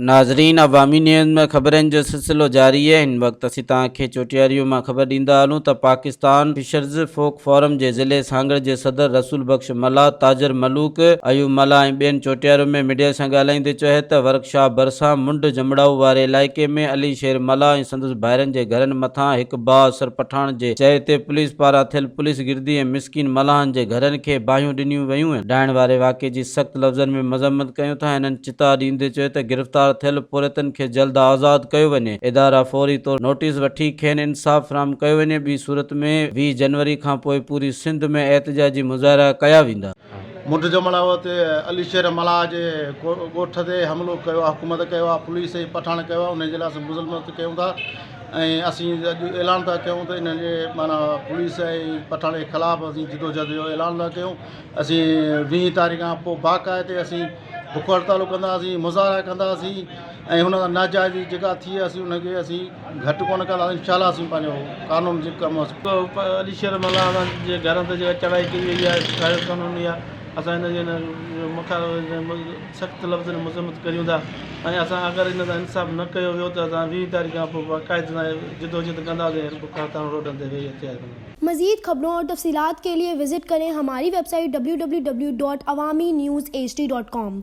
नाज़रीन, अवामी न्यूज़ में ख़बरनि जो सिलसिलो जारी है। इन वक्त असीं तव्हांखे चोटियारियूं मां ख़बर ॾींदा हलूं त पाकिस्तान फिशर्स फोक फोरम जे ज़िले सांगड़ जे सदर रसूल बख्श मलाह, ताजर मलूक, अयूब मलाह ऐं ॿियनि चोटियारियुनि में मीडिया सां ॻाल्हाईंदे चयो त वर्कशॉप भरिसां मुंड जमड़ाऊ वारे इलाइक़े में अली शेर मलाह ऐं संदसि भाइरनि जे घरनि मथां हिकु बाअसर पठान जे चए ते पुलिस पारां थियल पुलिस गिरदी ऐं मिसकिन मलाहनि जे घरनि खे बाहियूं ॾिनियूं वयूं आहिनि। ॾाइण वारे वाक़े जी सख़्त लफ़्ज़नि में मज़म्मत कयूं था। हिननि चिता ॾींदे चयो त गिरफ़्तार थियल पोरितनि खे जल्द आज़ाद कयो वञे। इदारा फौरी तौर नोटिस वठी खेनि इंसाफ़ फराहम कयो वञे। ॿी सूरत में 20 जनवरी खां पोइ पूरी सिंध में एहतजाजी मुज़ाहिरा कया वेंदा। मुंड जमड़ाऊ ते अली शेर मलाह जे ॻोठ ते हमिलो कयो आहे, हुकूमत कयो आहे, पुलिस ऐं पठाण कयो आहे। उन जे लाइ असीं मुज़म्मत कयूं था ऐं असीं अॼु ऐलान था कयूं त इन जे माना पुलिस ऐं पठाण जे ख़िलाफ़ु असीं जिदोजहद जो ऐलान था कयूं। असीं 20 तारीख़ खां पोइ बाक़ाइदे असीं बुख हड़ताल कंदासीं, मुज़ाहिरा कंदासीं ऐं हुन खां नाजाइज़ी जेका थी असीं उनखे असीं घटि कोन कंदासीं। इंशाअल्लाह असीं पंहिंजो कानून जे कमु अली शेर मलाह जे घरनि ते जेका चढ़ाई कई वई आहे ग़ैर क़ानूनी आहे। असां हिन जे मथां सख़्तु लफ़्ज़नि में मज़म्मत करियूं था ऐं असां अगरि इन सां इंसाफ़ न कयो वियो त असां 20 तारीख़ खां पोइ बाक़ाइदे जिदोजहद कंदासीं। बुख हड़ताल रोडनि ते वेही अचे। मज़ीद खबरों और तफसीलात के लिए विजिट करें हमारी वेबसाइट www.awamiNewsHD.com।